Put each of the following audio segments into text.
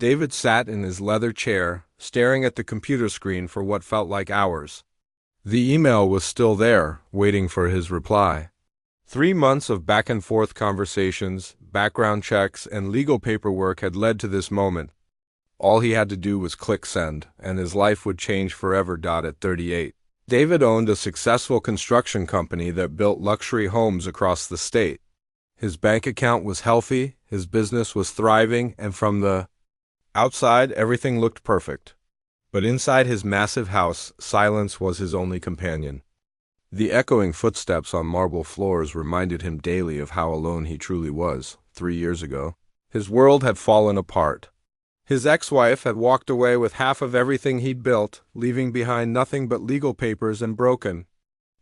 David sat in his leather chair, staring at the computer screen for what felt like hours. The email was still there, waiting for his reply. 3 months of back-and-forth conversations, background checks, and legal paperwork had led to this moment. All he had to do was click send, and his life would change forever. At 38. David owned a successful construction company that built luxury homes across the state. His bank account was healthy, his business was thriving, and from the outside, everything looked perfect. But inside his massive house, silence was his only companion. The echoing footsteps on marble floors reminded him daily of how alone he truly was. 3 years ago, his world had fallen apart. His ex-wife had walked away with half of everything he'd built, leaving behind nothing but legal papers and broken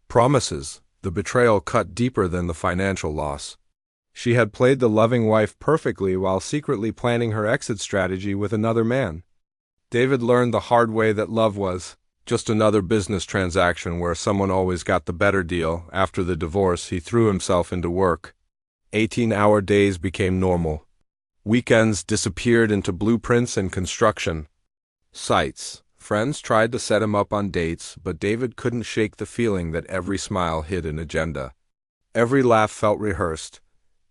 promises. The betrayal cut deeper than the financial loss. She had played the loving wife perfectly while secretly planning her exit strategy with another man. David learned the hard way that love was just another business transaction where someone always got the better deal. After the divorce, he threw himself into work. 18-hour days became normal. Weekends disappeared into blueprints and construction sites. Friends tried to set him up on dates, but David couldn't shake the feeling that every smile hid an agenda. Every laugh felt rehearsed.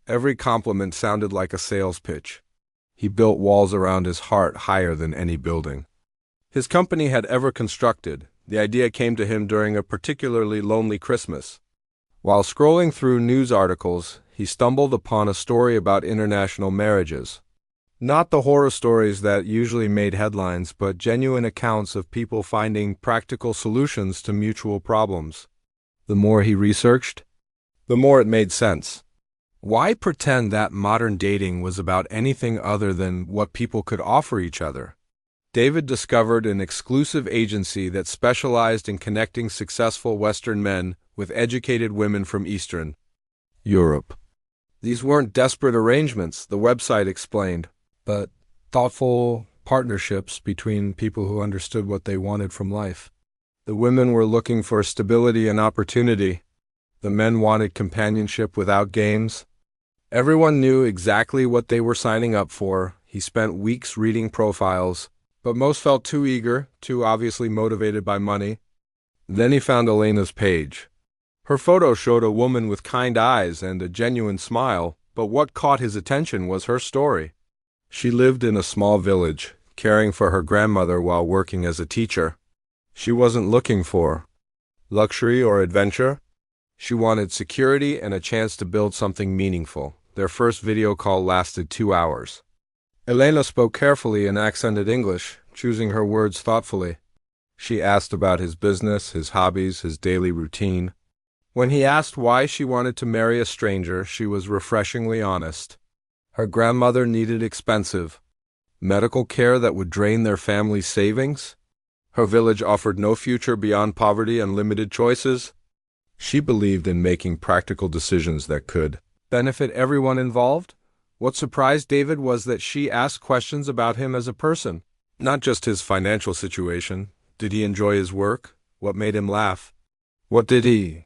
Every compliment sounded like a sales pitch. He built walls around his heart higher than any building his company had ever constructed. The idea came to him during a particularly lonely Christmas. While scrolling through news articles, he stumbled upon a story about international marriages. Not the horror stories that usually made headlines, but genuine accounts of people finding practical solutions to mutual problems. The more he researched, the more it made sense. Why pretend that modern dating was about anything other than what people could offer each other? David discovered an exclusive agency that specialized in connecting successful Western men with educated women from Eastern Europe. These weren't desperate arrangements, the website explained, but thoughtful partnerships between people who understood what they wanted from life. The women were looking for stability and opportunity. The men wanted companionship without games. Everyone knew exactly what they were signing up for. He spent weeks reading profiles, but most felt too eager, too obviously motivated by money. Then he found Elena's page. Her photo showed a woman with kind eyes and a genuine smile, but what caught his attention was her story. She lived in a small village, caring for her grandmother while working as a teacher. She wasn't looking for luxury or adventure. She wanted security and a chance to build something meaningful. Their first video call lasted 2 hours. Elena spoke carefully in accented English, choosing her words thoughtfully. She asked about his business, his hobbies, his daily routine. When he asked why she wanted to marry a stranger, she was refreshingly honest. Her grandmother needed expensive medical care that would drain their family's savings. Her village offered no future beyond poverty and limited choices. She believed in making practical decisions that could benefit everyone involved. What surprised David was that she asked questions about him as a person, not just his financial situation. Did he enjoy his work? What made him laugh? What did he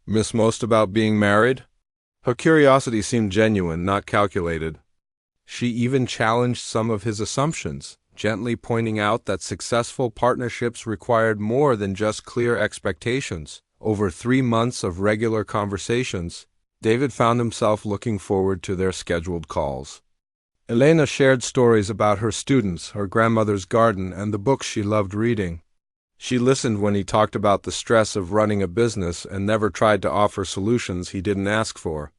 miss most about being married? Her curiosity seemed genuine, not calculated. She even challenged some of his assumptions, gently pointing out that successful partnerships required more than just clear expectations. Over 3 months of regular conversations, David found himself looking forward to their scheduled calls. Elena shared stories about her students, her grandmother's garden, and the books she loved reading. She listened when he talked about the stress of running a business and never tried to offer solutions he didn't ask for.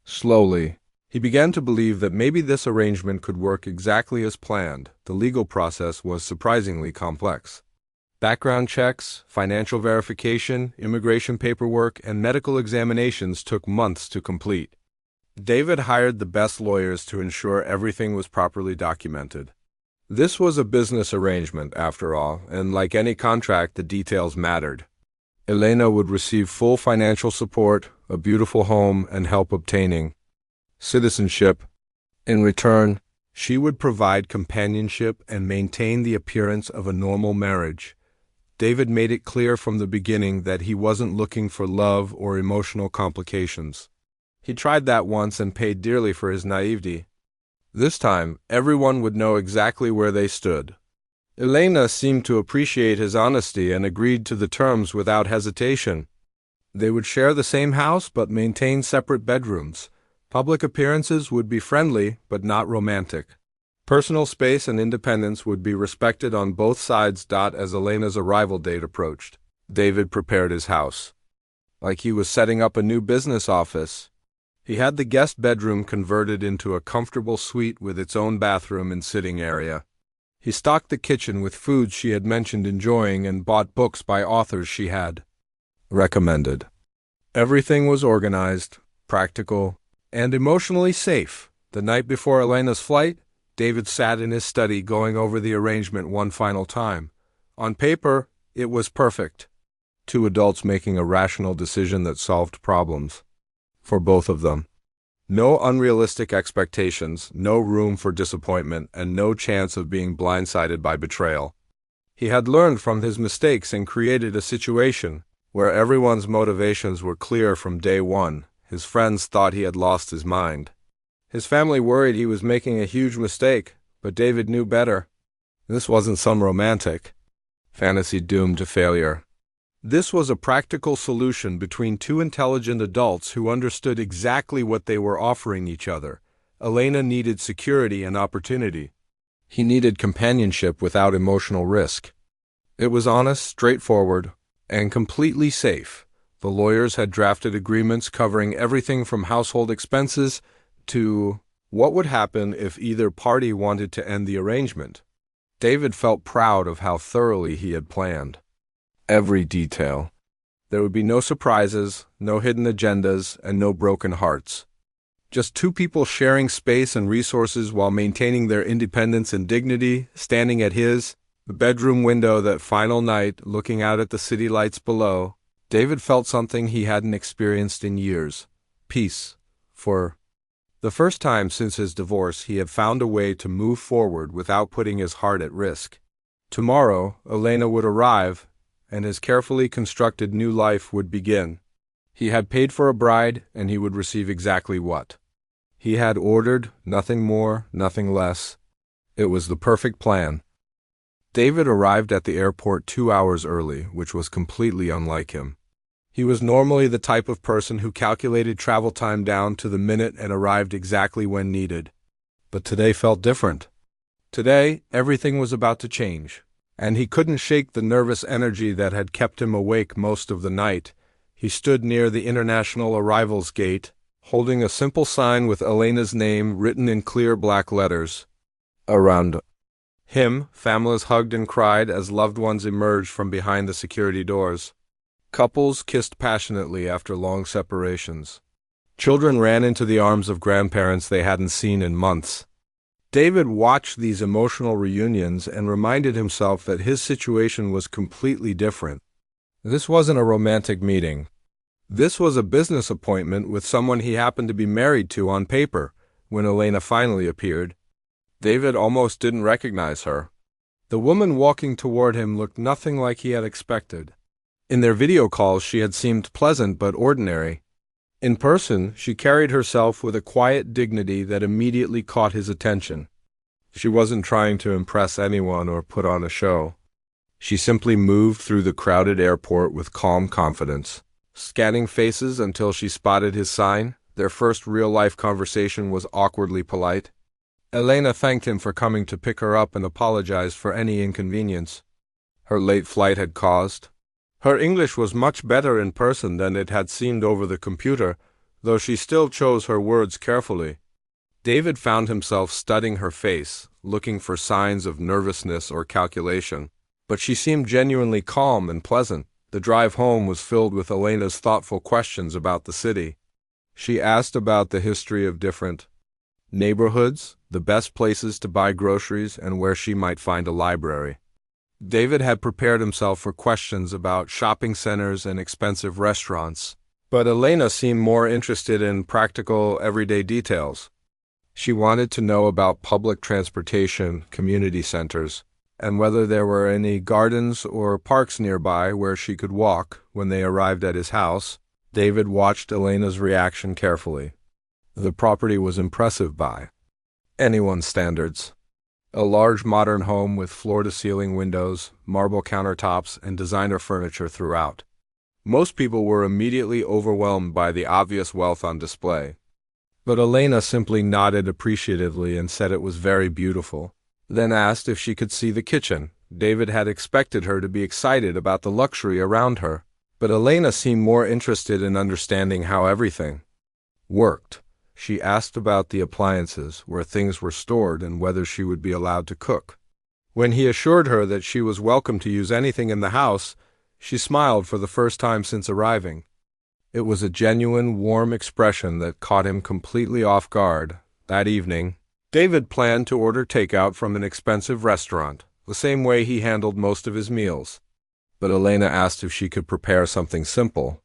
Slowly, he began to believe that maybe this arrangement could work exactly as planned. The legal process was surprisingly complex. Background checks, financial verification, immigration paperwork, and medical examinations took months to complete. David hired the best lawyers to ensure everything was properly documented. This was a business arrangement, after all, and like any contract, the details mattered. Elena would receive full financial support, a beautiful home, and help obtaining citizenship. In return, she would provide companionship and maintain the appearance of a normal marriage. David made it clear from the beginning that he wasn't looking for love or emotional complications. He tried that once and paid dearly for his naivety. This time, everyone would know exactly where they stood. Elena seemed to appreciate his honesty and agreed to the terms without hesitation. They would share the same house but maintain separate bedrooms. Public appearances would be friendly but not romantic. Personal space and independence would be respected on both sides. As Elena's arrival date approached, David prepared his house. Like he was setting up a new business office. He had the guest bedroom converted into a comfortable suite with its own bathroom and sitting area. He stocked the kitchen with foods she had mentioned enjoying and bought books by authors she had recommended. Everything was organized, practical, and emotionally safe. The night before Elena's flight, David sat in his study going over the arrangement one final time. On paper, it was perfect. Two adults making a rational decision that solved problems. For both of them. No unrealistic expectations, no room for disappointment, and no chance of being blindsided by betrayal. He had learned from his mistakes and created a situation where everyone's motivations were clear from day one. His friends thought he had lost his mind. His family worried he was making a huge mistake, but David knew better. This wasn't some romantic fantasy doomed to failure. This was a practical solution between two intelligent adults who understood exactly what they were offering each other. Elena needed security and opportunity. He needed companionship without emotional risk. It was honest, straightforward, and completely safe. The lawyers had drafted agreements covering everything from household expenses to what would happen if either party wanted to end the arrangement. David felt proud of how thoroughly he had planned. Every detail. There would be no surprises, no hidden agendas, and no broken hearts. Just two people sharing space and resources while maintaining their independence and dignity, standing at the bedroom window that final night, looking out at the city lights below. David felt something he hadn't experienced in years. Peace. For the first time since his divorce, he had found a way to move forward without putting his heart at risk. Tomorrow, Elena would arrive, and his carefully constructed new life would begin. He had paid for a bride, and he would receive exactly what he had ordered, nothing more, nothing less. It was the perfect plan. David arrived at the airport 2 hours early, which was completely unlike him. He was normally the type of person who calculated travel time down to the minute and arrived exactly when needed. But today felt different. Today, everything was about to change. And he couldn't shake the nervous energy that had kept him awake most of the night. He stood near the international arrivals gate, holding a simple sign with Elena's name written in clear black letters. Around him, families hugged and cried as loved ones emerged from behind the security doors. Couples kissed passionately after long separations. Children ran into the arms of grandparents they hadn't seen in months. David watched these emotional reunions and reminded himself that his situation was completely different. This wasn't a romantic meeting. This was a business appointment with someone he happened to be married to on paper. When Elena finally appeared, David almost didn't recognize her. The woman walking toward him looked nothing like he had expected. In their video calls, she had seemed pleasant but ordinary. In person, she carried herself with a quiet dignity that immediately caught his attention. She wasn't trying to impress anyone or put on a show. She simply moved through the crowded airport with calm confidence, scanning faces until she spotted his sign. Their first real-life conversation was awkwardly polite. Elena thanked him for coming to pick her up and apologized for any inconvenience her late flight had caused. Her English was much better in person than it had seemed over the computer, though she still chose her words carefully. David found himself studying her face, looking for signs of nervousness or calculation, but she seemed genuinely calm and pleasant. The drive home was filled with Elena's thoughtful questions about the city. She asked about the history of different neighborhoods, the best places to buy groceries, and where she might find a library. David had prepared himself for questions about shopping centers and expensive restaurants, but Elena seemed more interested in practical, everyday details. She wanted to know about public transportation, community centers, and whether there were any gardens or parks nearby where she could walk. When they arrived at his house, David watched Elena's reaction carefully. The property was impressive by anyone's standards. A large modern home with floor-to-ceiling windows, marble countertops, and designer furniture throughout. Most people were immediately overwhelmed by the obvious wealth on display. But Elena simply nodded appreciatively and said it was very beautiful, then asked if she could see the kitchen. David had expected her to be excited about the luxury around her, but Elena seemed more interested in understanding how everything worked. She asked about the appliances, where things were stored, and whether she would be allowed to cook. When he assured her that she was welcome to use anything in the house, she smiled for the first time since arriving. It was a genuine, warm expression that caught him completely off guard. That evening, David planned to order takeout from an expensive restaurant, the same way he handled most of his meals. But Elena asked if she could prepare something simple.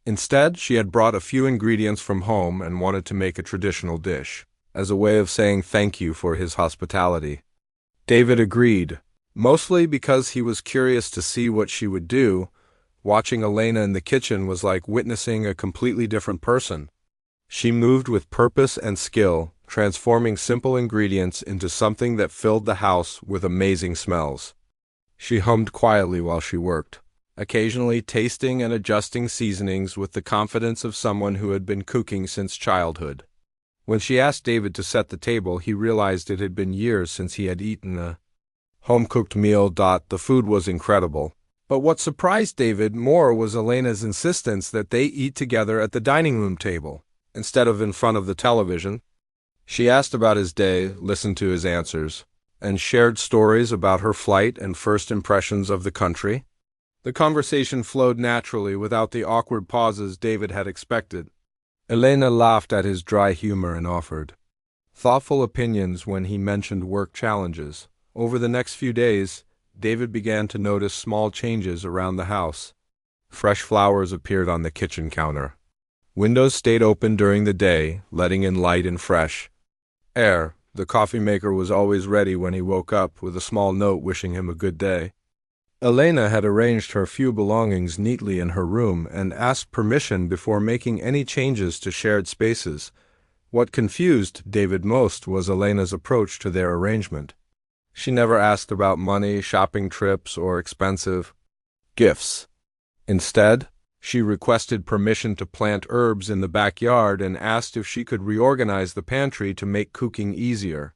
Instead, she had brought a few ingredients from home and wanted to make a traditional dish, as a way of saying thank you for his hospitality. David agreed, mostly because he was curious to see what she would do. Watching Elena in the kitchen was like witnessing a completely different person. She moved with purpose and skill, transforming simple ingredients into something that filled the house with amazing smells. She hummed quietly while she worked, occasionally tasting and adjusting seasonings with the confidence of someone who had been cooking since childhood. When she asked David to set the table, he realized it had been years since he had eaten a home-cooked meal. The food was incredible. But what surprised David more was Elena's insistence that they eat together at the dining room table, instead of in front of the television. She asked about his day, listened to his answers, and shared stories about her flight and first impressions of the country. The conversation flowed naturally without the awkward pauses David had expected. Elena laughed at his dry humor and offered thoughtful opinions when he mentioned work challenges. Over the next few days, David began to notice small changes around the house. Fresh flowers appeared on the kitchen counter. Windows stayed open during the day, letting in light and fresh air. The coffee maker was always ready when he woke up, with a small note wishing him a good day. Elena had arranged her few belongings neatly in her room and asked permission before making any changes to shared spaces. What confused David most was Elena's approach to their arrangement. She never asked about money, shopping trips, or expensive gifts. Instead, she requested permission to plant herbs in the backyard and asked if she could reorganize the pantry to make cooking easier.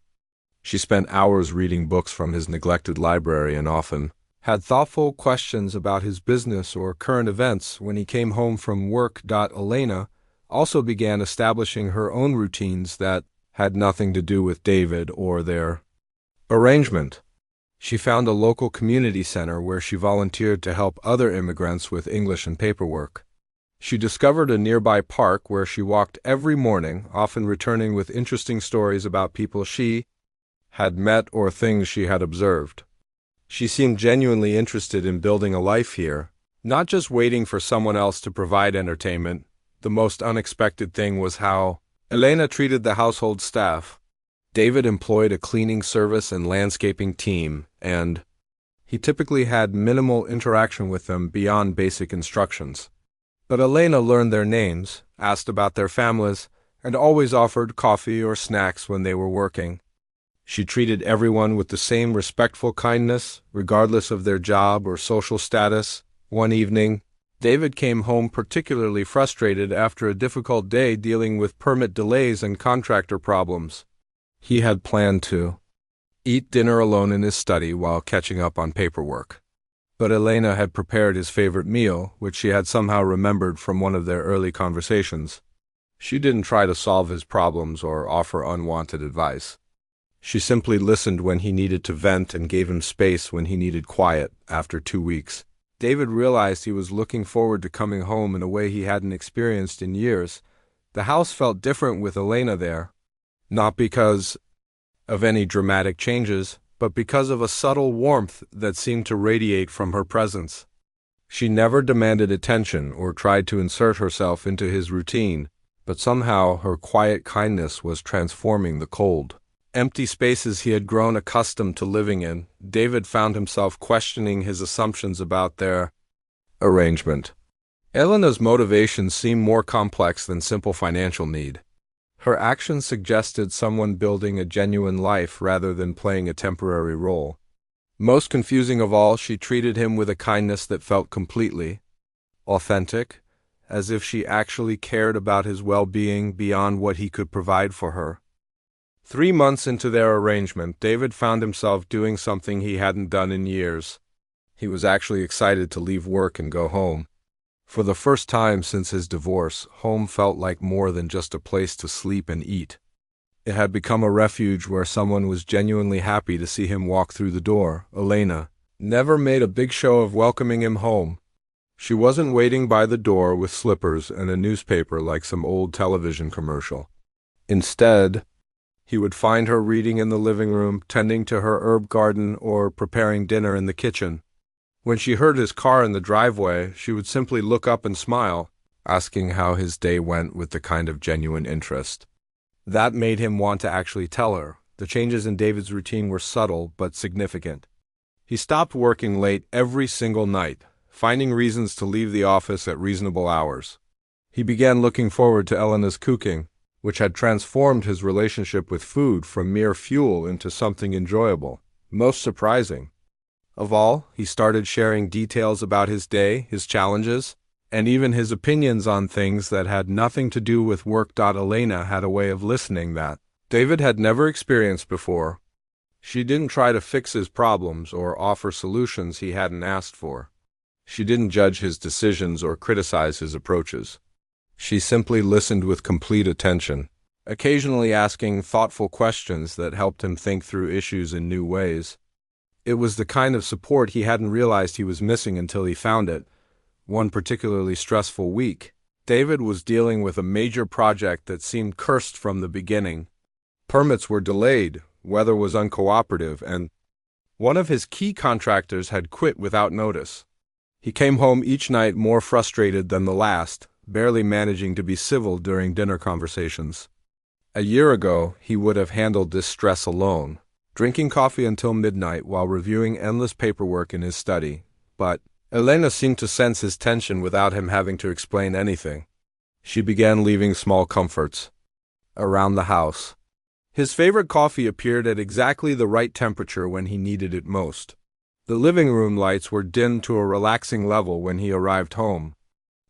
She spent hours reading books from his neglected library and often had thoughtful questions about his business or current events when he came home from work. Elena also began establishing her own routines that had nothing to do with David or their arrangement. She found a local community center where she volunteered to help other immigrants with English and paperwork. She discovered a nearby park where she walked every morning, often returning with interesting stories about people she had met or things she had observed. She seemed genuinely interested in building a life here, not just waiting for someone else to provide entertainment. The most unexpected thing was how Elena treated the household staff. David employed a cleaning service and landscaping team, and he typically had minimal interaction with them beyond basic instructions. But Elena learned their names, asked about their families, and always offered coffee or snacks when they were working. She treated everyone with the same respectful kindness, regardless of their job or social status. One evening, David came home particularly frustrated after a difficult day dealing with permit delays and contractor problems. He had planned to eat dinner alone in his study while catching up on paperwork. But Elena had prepared his favorite meal, which she had somehow remembered from one of their early conversations. She didn't try to solve his problems or offer unwanted advice. She simply listened when he needed to vent and gave him space when he needed quiet. After 2 weeks, David realized he was looking forward to coming home in a way he hadn't experienced in years. The house felt different with Elena there, not because of any dramatic changes, but because of a subtle warmth that seemed to radiate from her presence. She never demanded attention or tried to insert herself into his routine, but somehow her quiet kindness was transforming the cold, empty spaces he had grown accustomed to living in. David found himself questioning his assumptions about their arrangement. Elena's motivations seemed more complex than simple financial need. Her actions suggested someone building a genuine life rather than playing a temporary role. Most confusing of all, she treated him with a kindness that felt completely authentic, as if she actually cared about his well-being beyond what he could provide for her. 3 months into their arrangement, David found himself doing something he hadn't done in years. He was actually excited to leave work and go home. For the first time since his divorce, home felt like more than just a place to sleep and eat. It had become a refuge where someone was genuinely happy to see him walk through the door. Elena never made a big show of welcoming him home. She wasn't waiting by the door with slippers and a newspaper like some old television commercial. Instead, he would find her reading in the living room, tending to her herb garden, or preparing dinner in the kitchen. When she heard his car in the driveway, she would simply look up and smile, asking how his day went with the kind of genuine interest. That made him want to actually tell her. The changes in David's routine were subtle but significant. He stopped working late every single night, finding reasons to leave the office at reasonable hours. He began looking forward to Elena's cooking, which had transformed his relationship with food from mere fuel into something enjoyable. Most surprising of all, he started sharing details about his day, his challenges, and even his opinions on things that had nothing to do with work. Elena had a way of listening that David had never experienced before. She didn't try to fix his problems or offer solutions he hadn't asked for. She didn't judge his decisions or criticize his approaches. She simply listened with complete attention, occasionally asking thoughtful questions that helped him think through issues in new ways. It was the kind of support he hadn't realized he was missing until he found it. One particularly stressful week, David was dealing with a major project that seemed cursed from the beginning. Permits were delayed, weather was uncooperative, and one of his key contractors had quit without notice. He came home each night more frustrated than the last, barely managing to be civil during dinner conversations. A year ago, he would have handled this stress alone, drinking coffee until midnight while reviewing endless paperwork in his study, but Elena seemed to sense his tension without him having to explain anything. She began leaving small comforts around the house. His favorite coffee appeared at exactly the right temperature when he needed it most. The living room lights were dimmed to a relaxing level when he arrived home.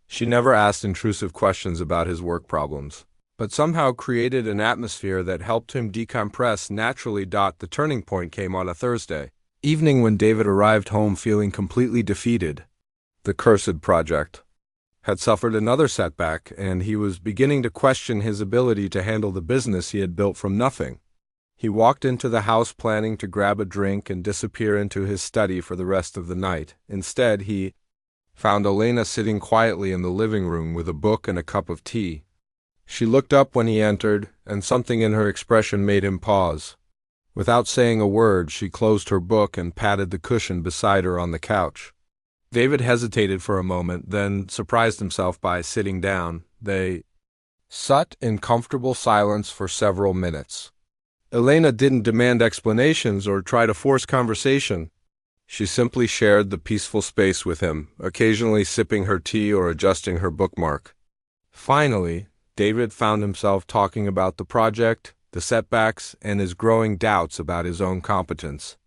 She never asked intrusive questions about his work problems, but somehow created an atmosphere that helped him decompress naturally. The turning point came on a Thursday evening when David arrived home feeling completely defeated. The cursed project had suffered another setback, and he was beginning to question his ability to handle the business he had built from nothing. He walked into the house planning to grab a drink and disappear into his study for the rest of the night. Instead, he found Elena sitting quietly in the living room with a book and a cup of tea. She looked up when he entered, and something in her expression made him pause. Without saying a word, she closed her book and patted the cushion beside her on the couch. David hesitated for a moment, then surprised himself by sitting down. They sat in comfortable silence for several minutes. Elena didn't demand explanations or try to force conversation. She simply shared the peaceful space with him, occasionally sipping her tea or adjusting her bookmark. Finally, David found himself talking about the project, the setbacks, and his growing doubts about his own competence.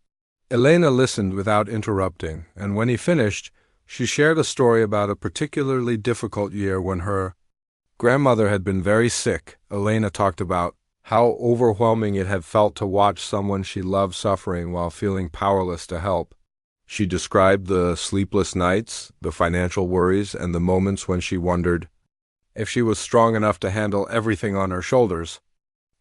Elena listened without interrupting, and when he finished, she shared a story about a particularly difficult year when her grandmother had been very sick. Elena talked about how overwhelming it had felt to watch someone she loved suffering while feeling powerless to help. She described the sleepless nights, the financial worries, and the moments when she wondered if she was strong enough to handle everything on her shoulders.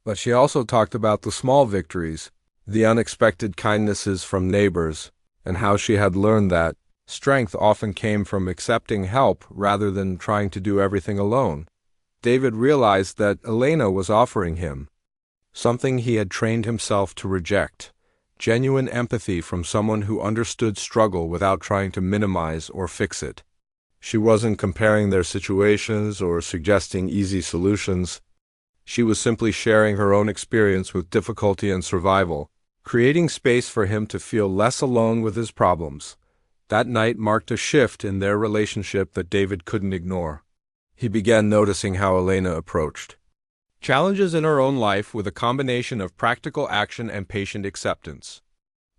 But she also talked about the small victories, the unexpected kindnesses from neighbors, and how she had learned that strength often came from accepting help rather than trying to do everything alone. David realized that Elena was offering him something he had trained himself to reject: genuine empathy from someone who understood struggle without trying to minimize or fix it. She wasn't comparing their situations or suggesting easy solutions. She was simply sharing her own experience with difficulty and survival, creating space for him to feel less alone with his problems. That night marked a shift in their relationship that David couldn't ignore. He began noticing how Elena approached Challenges in her own life with a combination of practical action and patient acceptance.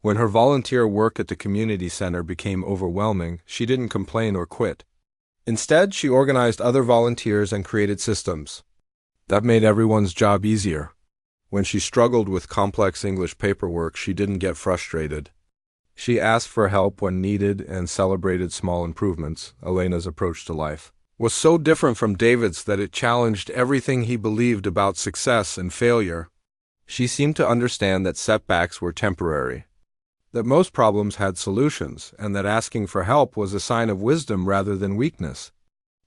When her volunteer work at the community center became overwhelming, she didn't complain or quit. Instead, she organized other volunteers and created systems. That made everyone's job easier. When she struggled with complex English paperwork, she didn't get frustrated. She asked for help when needed and celebrated small improvements. Elena's approach to life was so different from David's that it challenged everything he believed about success and failure. She seemed to understand that setbacks were temporary, that most problems had solutions, and that asking for help was a sign of wisdom rather than weakness.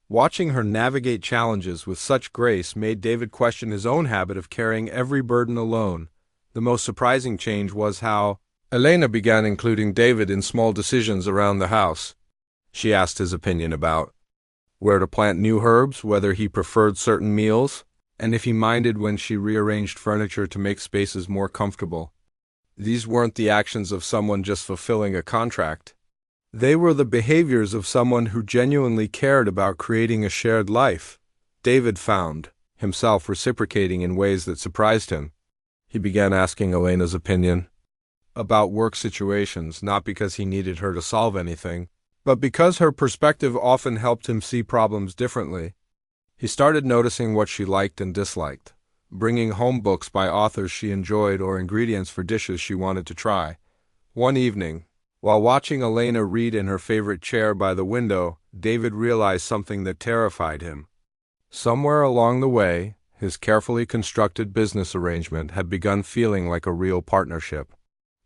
Watching her navigate challenges with such grace made David question his own habit of carrying every burden alone. The most surprising change was how Elena began including David in small decisions around the house. She asked his opinion about where to plant new herbs, whether he preferred certain meals, and if he minded when she rearranged furniture to make spaces more comfortable. These weren't the actions of someone just fulfilling a contract. They were the behaviors of someone who genuinely cared about creating a shared life. David found himself reciprocating in ways that surprised him. He began asking Elena's opinion about work situations, not because he needed her to solve anything, but because her perspective often helped him see problems differently. He started noticing what she liked and disliked, bringing home books by authors she enjoyed or ingredients for dishes she wanted to try. One evening, while watching Elena read in her favorite chair by the window, David realized something that terrified him. Somewhere along the way, his carefully constructed business arrangement had begun feeling like a real partnership.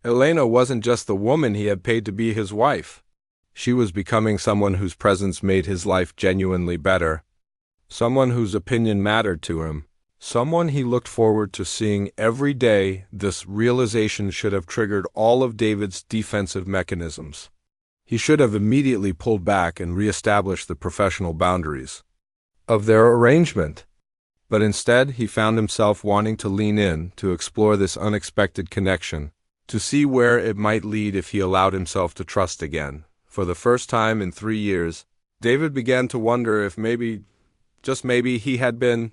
Elena wasn't just the woman he had paid to be his wife. She was becoming someone whose presence made his life genuinely better, someone whose opinion mattered to him, someone he looked forward to seeing every day. This realization should have triggered all of David's defensive mechanisms. He should have immediately pulled back and reestablished the professional boundaries of their arrangement. But instead, he found himself wanting to lean in, to explore this unexpected connection, to see where it might lead if he allowed himself to trust again. For the first time in 3 years, David began to wonder if maybe, just maybe, he had been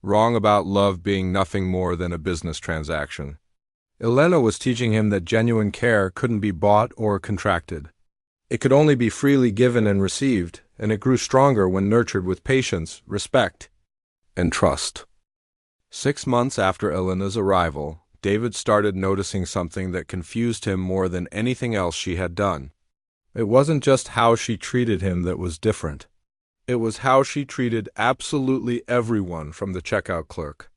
wrong about love being nothing more than a business transaction. Elena was teaching him that genuine care couldn't be bought or contracted. It could only be freely given and received, and it grew stronger when nurtured with patience, respect, and trust. 6 months after Elena's arrival, David started noticing something that confused him more than anything else she had done. It wasn't just how she treated him that was different. It was how she treated absolutely everyone, from the checkout clerk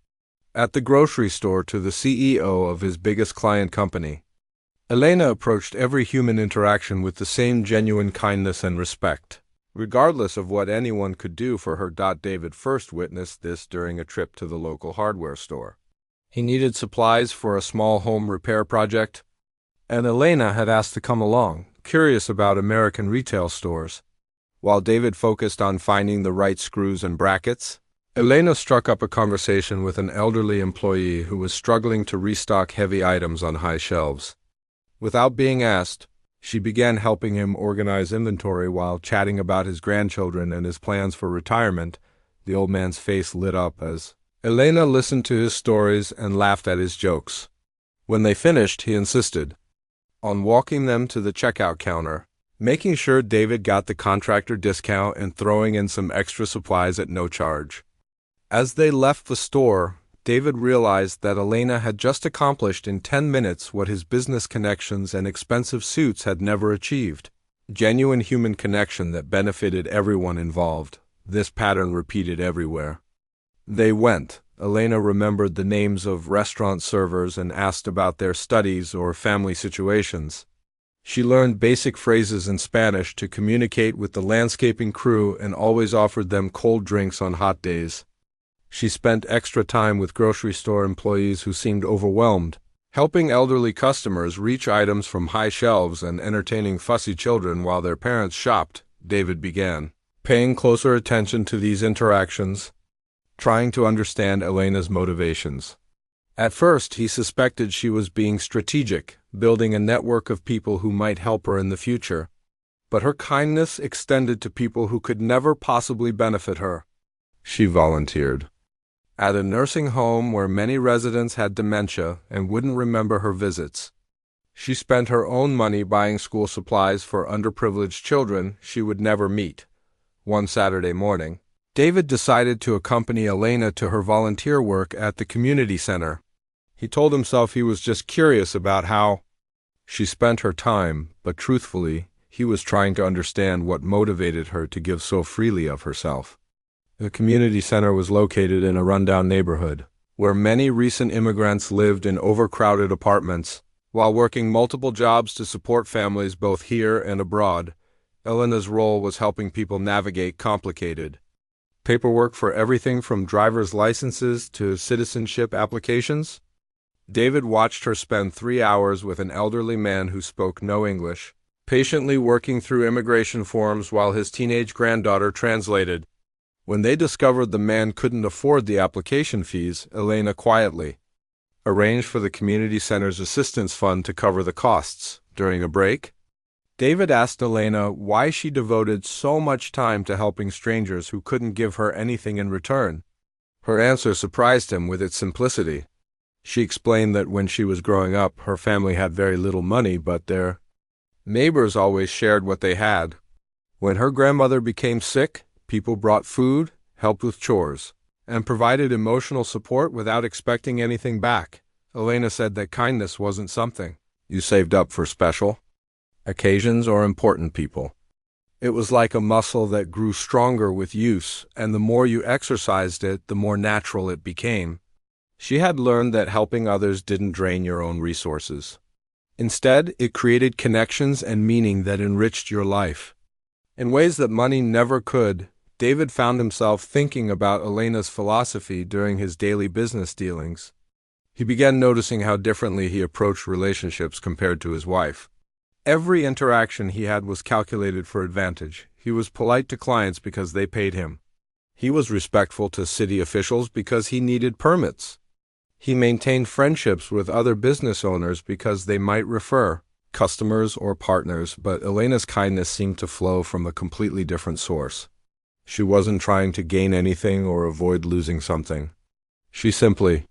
at the grocery store to the CEO of his biggest client company. Elena approached every human interaction with the same genuine kindness and respect, regardless of what anyone could do for her. David first witnessed this during a trip to the local hardware store. He needed supplies for a small home repair project, and Elena had asked to come along, curious about American retail stores. While David focused on finding the right screws and brackets, Elena struck up a conversation with an elderly employee who was struggling to restock heavy items on high shelves. Without being asked, she began helping him organize inventory while chatting about his grandchildren and his plans for retirement. The old man's face lit up as Elena listened to his stories and laughed at his jokes. When they finished, he insisted on walking them to the checkout counter, making sure David got the contractor discount and throwing in some extra supplies at no charge. As they left the store, David realized that Elena had just accomplished in 10 minutes what his business connections and expensive suits had never achieved. Genuine human connection that benefited everyone involved. This pattern repeated everywhere. They went. Elena remembered the names of restaurant servers and asked about their studies or family situations. She learned basic phrases in Spanish to communicate with the landscaping crew and always offered them cold drinks on hot days. She spent extra time with grocery store employees who seemed overwhelmed, helping elderly customers reach items from high shelves and entertaining fussy children while their parents shopped. David began paying closer attention to these interactions, trying to understand Elena's motivations. At first, he suspected she was being strategic, building a network of people who might help her in the future. But her kindness extended to people who could never possibly benefit her. She volunteered, at a nursing home where many residents had dementia and wouldn't remember her visits. She spent her own money buying school supplies for underprivileged children she would never meet. One Saturday morning, David decided to accompany Elena to her volunteer work at the community center. He told himself he was just curious about how she spent her time, but truthfully, he was trying to understand what motivated her to give so freely of herself. The community center was located in a rundown neighborhood, where many recent immigrants lived in overcrowded apartments. While working multiple jobs to support families both here and abroad, Elena's role was helping people navigate complicated paperwork for everything from driver's licenses to citizenship applications. David watched her spend 3 hours with an elderly man who spoke no English, patiently working through immigration forms while his teenage granddaughter translated. When they discovered the man couldn't afford the application fees, Elena quietly arranged for the community center's assistance fund to cover the costs. During a break, David asked Elena why she devoted so much time to helping strangers who couldn't give her anything in return. Her answer surprised him with its simplicity. She explained that when she was growing up, her family had very little money, but their neighbors always shared what they had. When her grandmother became sick, people brought food, helped with chores, and provided emotional support without expecting anything back. Elena said that kindness wasn't something you saved up for special occasions or important people. It was like a muscle that grew stronger with use, and the more you exercised it, the more natural it became. She had learned that helping others didn't drain your own resources. Instead, it created connections and meaning that enriched your life. In ways that money never could, David found himself thinking about Elena's philosophy during his daily business dealings. He began noticing how differently he approached relationships compared to his wife. Every interaction he had was calculated for advantage. He was polite to clients because they paid him. He was respectful to city officials because he needed permits. He maintained friendships with other business owners because they might refer customers or partners, but Elena's kindness seemed to flow from a completely different source. She wasn't trying to gain anything or avoid losing something. She simply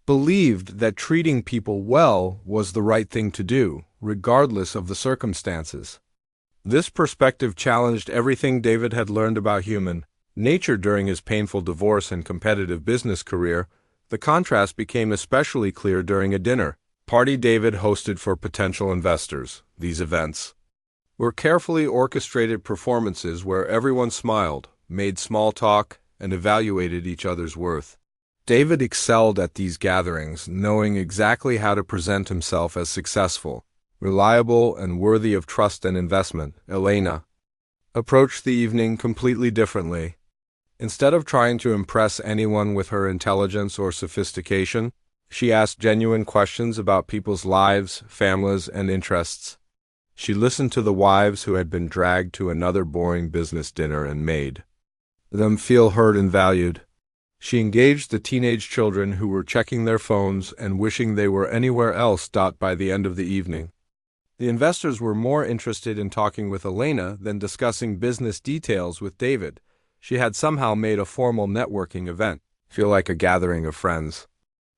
believed that treating people well was the right thing to do, regardless of the circumstances. This perspective challenged everything David had learned about human nature during his painful divorce and competitive business career. The contrast became especially clear during a dinner party David hosted for potential investors. These events were carefully orchestrated performances where everyone smiled, made small talk, and evaluated each other's worth. David excelled at these gatherings, knowing exactly how to present himself as successful, reliable, and worthy of trust and investment. Elena approached the evening completely differently. Instead of trying to impress anyone with her intelligence or sophistication, she asked genuine questions about people's lives, families, and interests. She listened to the wives who had been dragged to another boring business dinner and made them feel heard and valued. She engaged the teenage children who were checking their phones and wishing they were anywhere else. By the end of the evening, the investors were more interested in talking with Elena than discussing business details with David. She had somehow made a formal networking event feel like a gathering of friends.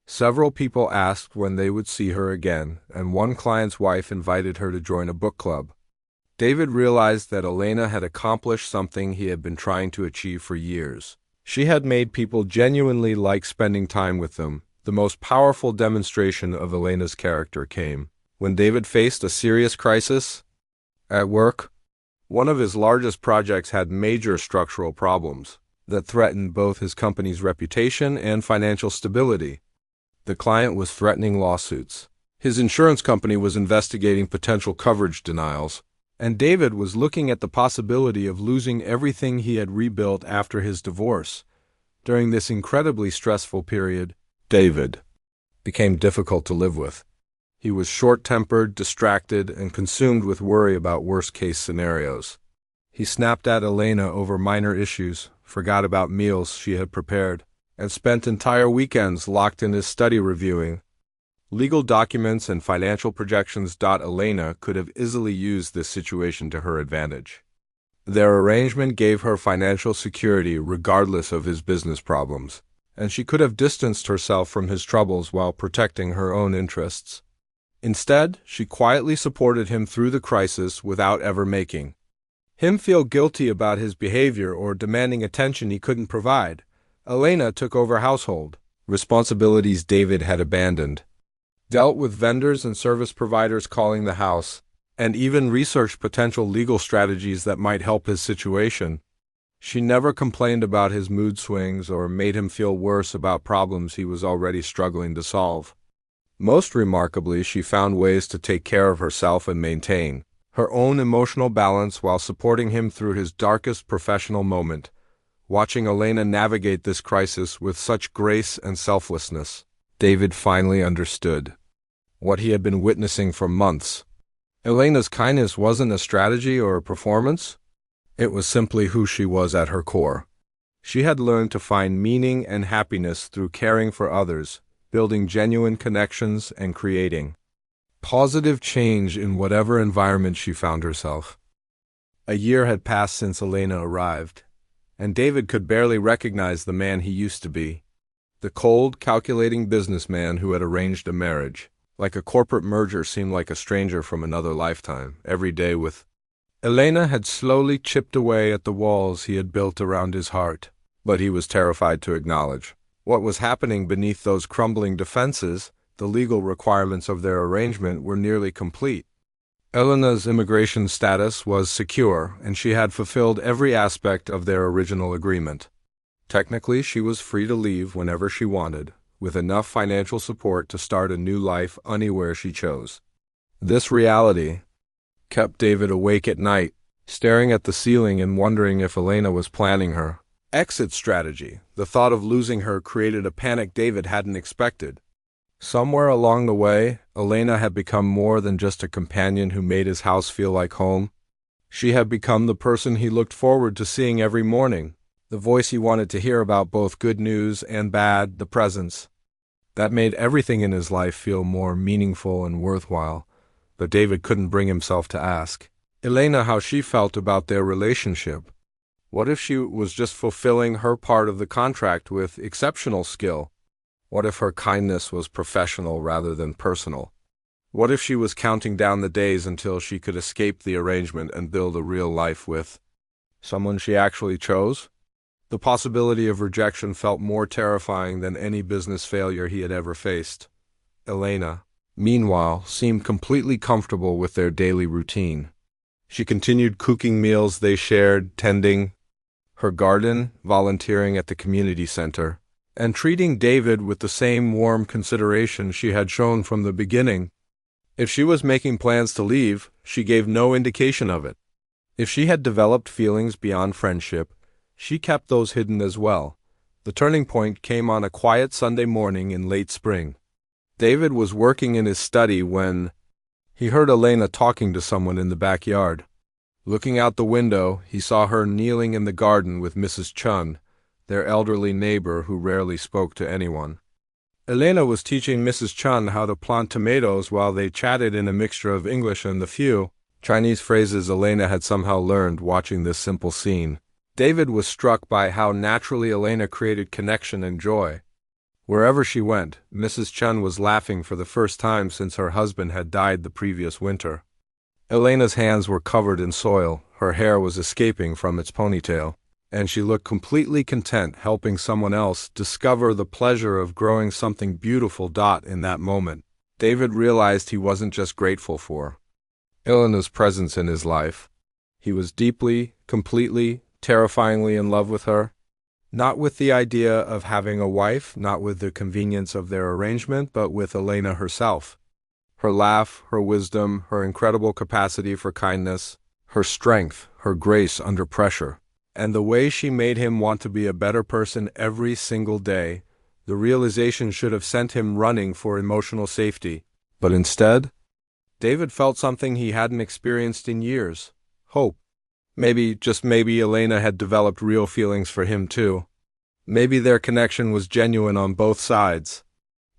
Several people asked when they would see her again, and one client's wife invited her to join a book club. David realized that Elena had accomplished something he had been trying to achieve for years. She had made people genuinely like spending time with them. The most powerful demonstration of Elena's character came when David faced a serious crisis at work. One of his largest projects had major structural problems that threatened both his company's reputation and financial stability. The client was threatening lawsuits. His insurance company was investigating potential coverage denials, and David was looking at the possibility of losing everything he had rebuilt after his divorce. During this incredibly stressful period, David became difficult to live with. He was short-tempered, distracted, and consumed with worry about worst-case scenarios. He snapped at Elena over minor issues, forgot about meals she had prepared, and spent entire weekends locked in his study reviewing legal documents and financial projections. Elena could have easily used this situation to her advantage. Their arrangement gave her financial security regardless of his business problems, and she could have distanced herself from his troubles while protecting her own interests. Instead, she quietly supported him through the crisis without ever making him feel guilty about his behavior or demanding attention he couldn't provide. Elena took over household responsibilities David had abandoned, dealt with vendors and service providers calling the house, and even researched potential legal strategies that might help his situation. She never complained about his mood swings or made him feel worse about problems he was already struggling to solve. Most remarkably, she found ways to take care of herself and maintain her own emotional balance while supporting him through his darkest professional moment. Watching Elena navigate this crisis with such grace and selflessness, David finally understood what he had been witnessing for months. Elena's kindness wasn't a strategy or a performance. It was simply who she was at her core. She had learned to find meaning and happiness through caring for others, building genuine connections, and creating positive change in whatever environment she found herself. A year had passed since Elena arrived, and David could barely recognize the man he used to be. The cold, calculating businessman who had arranged a marriage. Like a corporate merger, seemed like a stranger from another lifetime. Every day with Elena had slowly chipped away at the walls he had built around his heart, but he was terrified to acknowledge what was happening beneath those crumbling defenses. The legal requirements of their arrangement were nearly complete. Elena's immigration status was secure, and she had fulfilled every aspect of their original agreement. Technically, she was free to leave whenever she wanted, with enough financial support to start a new life anywhere she chose. This reality kept David awake at night, staring at the ceiling and wondering if Elena was planning her exit strategy. The thought of losing her created a panic David hadn't expected. Somewhere along the way, Elena had become more than just a companion who made his house feel like home. She had become the person he looked forward to seeing every morning, the voice he wanted to hear about both good news and bad, the presence that made everything in his life feel more meaningful and worthwhile. But David couldn't bring himself to ask Elena how she felt about their relationship. What if she was just fulfilling her part of the contract with exceptional skill? What if her kindness was professional rather than personal? What if she was counting down the days until she could escape the arrangement and build a real life with someone she actually chose? The possibility of rejection felt more terrifying than any business failure he had ever faced. Elena, meanwhile, seemed completely comfortable with their daily routine. She continued cooking meals they shared, tending her garden, volunteering at the community center, and treating David with the same warm consideration she had shown from the beginning. If she was making plans to leave, she gave no indication of it. If she had developed feelings beyond friendship, she kept those hidden as well. The turning point came on a quiet Sunday morning in late spring. David was working in his study when he heard Elena talking to someone in the backyard. Looking out the window, he saw her kneeling in the garden with Mrs. Chun, their elderly neighbor who rarely spoke to anyone. Elena was teaching Mrs. Chun how to plant tomatoes while they chatted in a mixture of English and the few Chinese phrases Elena had somehow learned watching this simple scene. David was struck by how naturally Elena created connection and joy. Wherever she went, Mrs. Chun was laughing for the first time since her husband had died the previous winter. Elena's hands were covered in soil, her hair was escaping from its ponytail, and she looked completely content helping someone else discover the pleasure of growing something beautiful. In that moment, David realized he wasn't just grateful for Elena's presence in his life. He was deeply, completely, terrifyingly in love with her. Not with the idea of having a wife, not with the convenience of their arrangement, but with Elena herself. Her laugh, her wisdom, her incredible capacity for kindness, her strength, her grace under pressure, and the way she made him want to be a better person every single day. The realization should have sent him running for emotional safety, but instead, David felt something he hadn't experienced in years: hope. Maybe, just maybe, Elena had developed real feelings for him too. Maybe their connection was genuine on both sides.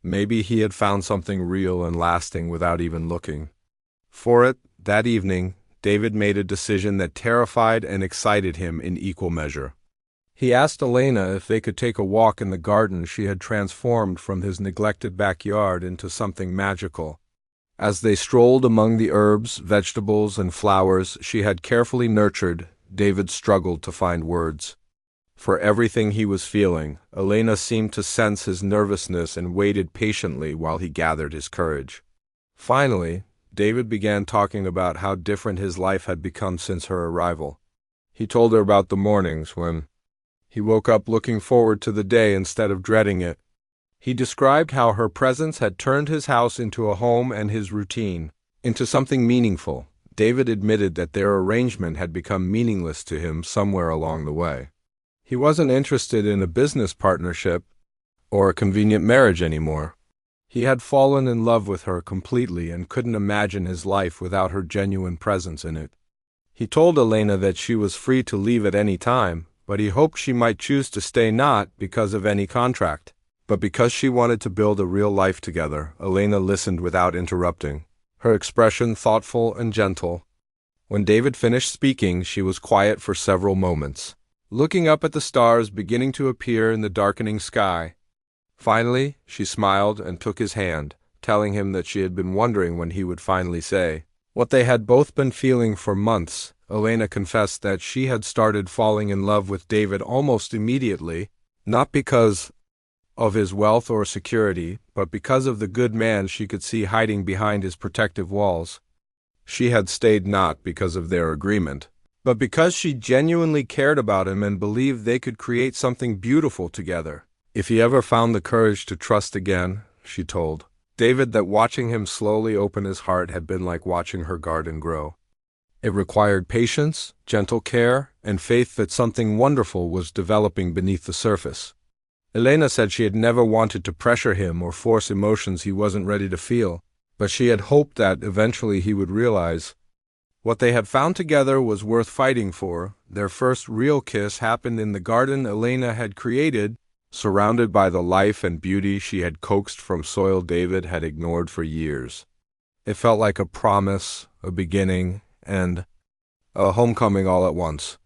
Maybe he had found something real and lasting without even looking for it. That evening, David made a decision that terrified and excited him in equal measure. He asked Elena if they could take a walk in the garden she had transformed from his neglected backyard into something magical. As they strolled among the herbs, vegetables, and flowers she had carefully nurtured, David struggled to find words. For everything he was feeling, Elena seemed to sense his nervousness and waited patiently while he gathered his courage. Finally, David began talking about how different his life had become since her arrival. He told her about the mornings when he woke up looking forward to the day instead of dreading it. He described how her presence had turned his house into a home and his routine into something meaningful. David admitted that their arrangement had become meaningless to him somewhere along the way. He wasn't interested in a business partnership or a convenient marriage anymore. He had fallen in love with her completely and couldn't imagine his life without her genuine presence in it. He told Elena that she was free to leave at any time, but he hoped she might choose to stay not because of any contract, but because she wanted to build a real life together. Elena listened without interrupting, her expression thoughtful and gentle. When David finished speaking, she was quiet for several moments, looking up at the stars beginning to appear in the darkening sky. Finally, she smiled and took his hand, telling him that she had been wondering when he would finally say what they had both been feeling for months. Elena confessed that she had started falling in love with David almost immediately, not because of his wealth or security, but because of the good man she could see hiding behind his protective walls. She had stayed not because of their agreement, but because she genuinely cared about him and believed they could create something beautiful together. If he ever found the courage to trust again, she told David that watching him slowly open his heart had been like watching her garden grow. It required patience, gentle care, and faith that something wonderful was developing beneath the surface. Elena said she had never wanted to pressure him or force emotions he wasn't ready to feel, but she had hoped that eventually he would realize what they had found together was worth fighting for. Their first real kiss happened in the garden Elena had created, surrounded by the life and beauty she had coaxed from soil David had ignored for years. It felt like a promise, a beginning, and a homecoming all at once.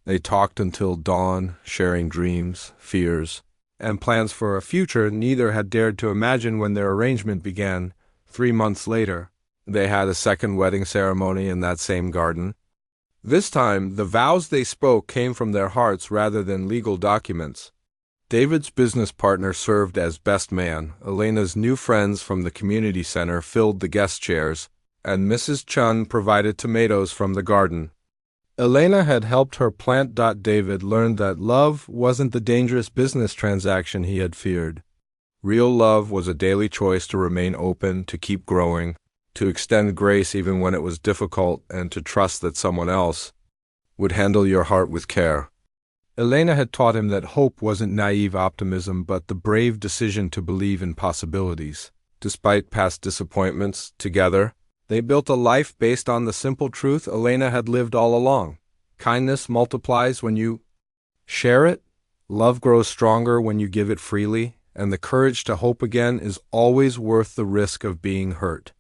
They talked until dawn, sharing dreams, fears, and plans for a future neither had dared to imagine when their arrangement began. 3 months later, they had a second wedding ceremony in that same garden. This time, the vows they spoke came from their hearts rather than legal documents. David's business partner served as best man. Elena's new friends from the community center filled the guest chairs, and Mrs. Chun provided tomatoes from the garden. Elena had helped her plant. David learned that love wasn't the dangerous business transaction he had feared. Real love was a daily choice to remain open, to keep growing, to extend grace even when it was difficult, and to trust that someone else would handle your heart with care. Elena had taught him that hope wasn't naive optimism but the brave decision to believe in possibilities. Despite past disappointments, together, they built a life based on the simple truth Elena had lived all along. Kindness multiplies when you share it, love grows stronger when you give it freely, and the courage to hope again is always worth the risk of being hurt.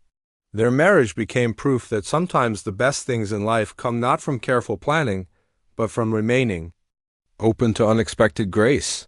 Their marriage became proof that sometimes the best things in life come not from careful planning, but from remaining open to unexpected grace.